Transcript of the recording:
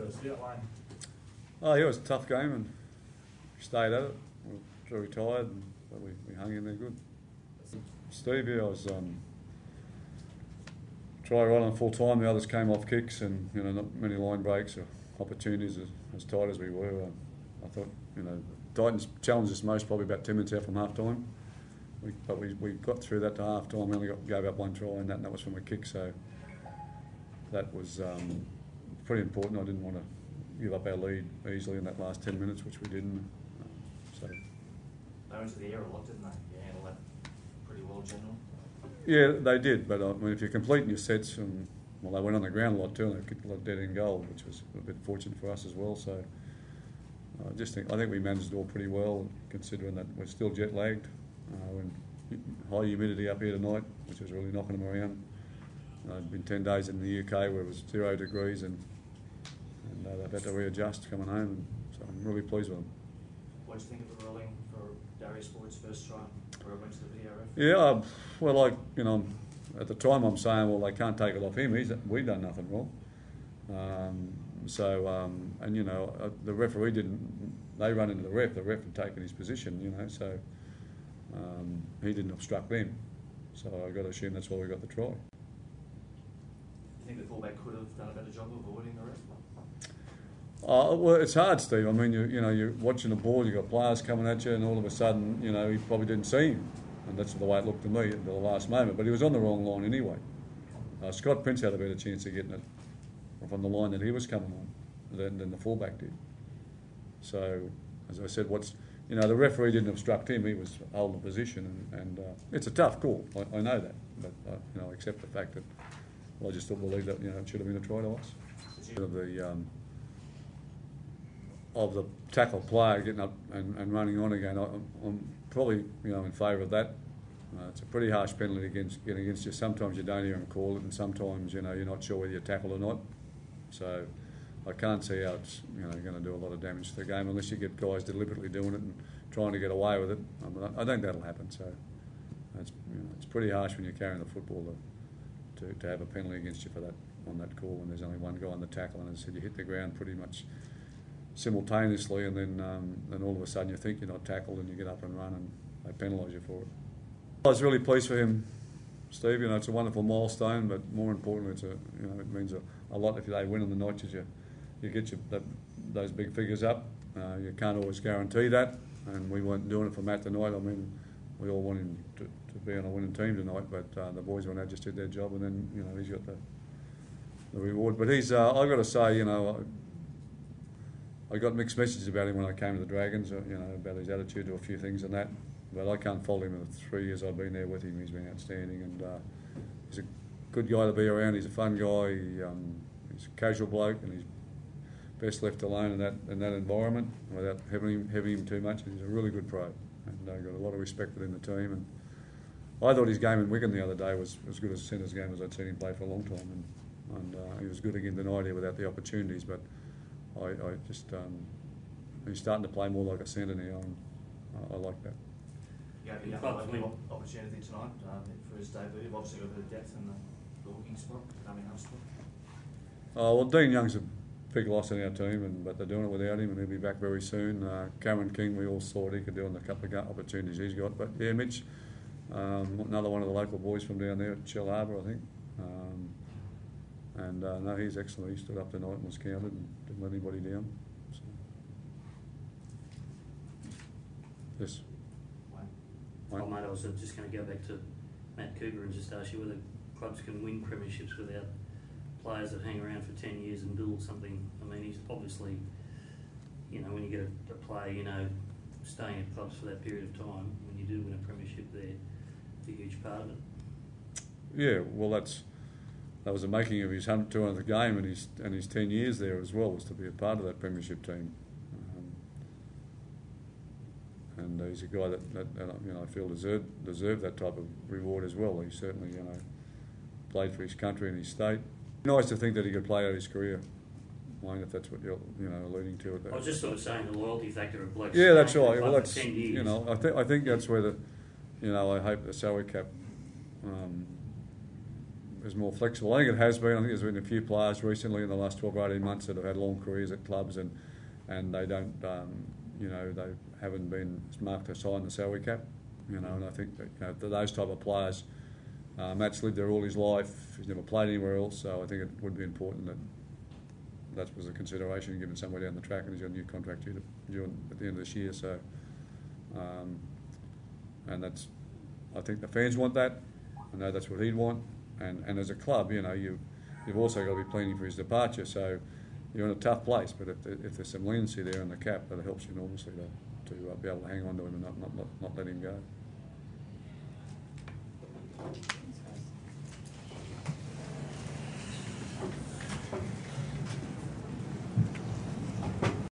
first out, Wayne? Oh, yeah, it was a tough game and we stayed at it. We were very tired, but we hung in there good. Steve, yeah, I was try right on full time. The others came off kicks, and not many line breaks or opportunities. As tight as we were, I thought Titans challenged us most probably about 10 minutes out from half time. But we got through that to half time. We only gave up one try, and that was from a kick. So that was pretty important. I didn't want to give up our lead easily in that last 10 minutes, which we didn't. They went to the air a lot, didn't they? You handled that pretty well, generally. Yeah, they did. But if you're completing your sets, they went on the ground a lot too, and they kicked a lot of dead-end goal, which was a bit fortunate for us as well. So I think we managed it all pretty well, considering that we're still jet lagged. High humidity up here tonight, which was really knocking them around. It'd been 10 days in the UK where it was 0 degrees, and they've had to readjust coming home, and so I'm really pleased with them. What do you think of the ruling for Darius Boyd's first try, where it went to the VRF? Yeah, well, at the time I'm saying, well, they can't take it off him. We've done nothing wrong. The referee didn't. They run into the ref. The ref had taken his position, so he didn't obstruct them. So I've got to assume that's why we got the try. Do you think the fullback could have done a better job of avoiding the ref? Well, it's hard, Steve. I mean, you're watching the ball. You've got players coming at you, and all of a sudden, he probably didn't see him, and that's the way it looked to me at the last moment. But he was on the wrong line anyway. Scott Prince had a better chance of getting it from the line that he was coming on than the fullback did. So, as I said, the referee didn't obstruct him. He was holding the position, and it's a tough call. I know that, but I accept the fact that I just don't believe that it should have been a try to us. Of the tackle player getting up and running on again, I'm probably in favour of that. It's a pretty harsh penalty against you. Sometimes you don't even call it, and sometimes you're not sure whether you tackle or not. So I can't see how it's going to do a lot of damage to the game unless you get guys deliberately doing it and trying to get away with it. I think that'll happen. So it's pretty harsh when you're carrying the football to have a penalty against you for that on that call when there's only one guy on the tackle, and as I said, you hit the ground pretty much simultaneously, and then all of a sudden you think you're not tackled and you get up and run and they penalise you for it. I was really pleased for him, Steve. It's a wonderful milestone, but more importantly, it means a lot if they win on the night as you get those big figures up. You can't always guarantee that, and we weren't doing it for Matt tonight. I mean, we all want him to be on a winning team tonight, but the boys went out, just did their job, and then he's got the reward. But he's I've got to say, I got mixed messages about him when I came to the Dragons, about his attitude to a few things and that. But I can't fault him in the 3 years I've been there with him. He's been outstanding, and he's a good guy to be around. He's a fun guy. He's a casual bloke, and he's best left alone in that environment without having him too much. He's a really good pro, and got a lot of respect within the team. And I thought his game in Wigan the other day was as good as a centre's game as I'd seen him play for a long time, and he was good again tonight here without the opportunities. But I just he's starting to play more like a centre now, and I like that. Yeah, he had an opportunity tonight for his debut. You've obviously got a bit of depth in the hooking spot, half spot. Well, Dean Young's a big loss in our team, but they're doing it without him, and he'll be back very soon. Cameron King, we all saw what he could do in the couple of opportunities he's got. But yeah, Mitch, another one of the local boys from down there at Shell Harbour, I think. No, he's excellent. He stood up tonight and was counted and didn't let anybody down. So. Yes. Oh, mate, I was just going to go back to Matt Cooper and just ask you whether clubs can win premierships without players that hang around for 10 years and build something. I mean, he's obviously, when you get a player, staying at clubs for that period of time, when you do win a premiership there, it's a huge part of it. Yeah, well, that was the making of his 200th game and his 10 years there as well, was to be a part of that premiership team. And he's a guy that I feel deserved that type of reward as well. He certainly played for his country and his state. Nice to think that he could play out his career, Wayne, if that's what you're alluding to. I was just sort of saying the loyalty factor of blokes. Yeah, that's right. Well, that's 10 years. I think that's where I hope the salary cap is more flexible. I think it has been. I think there's been a few players recently in the last 12 or 18 months that have had long careers at clubs and they don't, they haven't been marked to sign the salary cap. And I think that those type of players, Matt's lived there all his life. He's never played anywhere else, so I think it would be important that was a consideration given somewhere down the track, and he's got a new contract due at the end of this year. So, and that's, I think the fans want that. I know that's what he'd want, and as a club, you've also got to be planning for his departure. So you're in a tough place, but if there's some leniency there in the cap, that helps you enormously to be able to hang on to him and not let him go.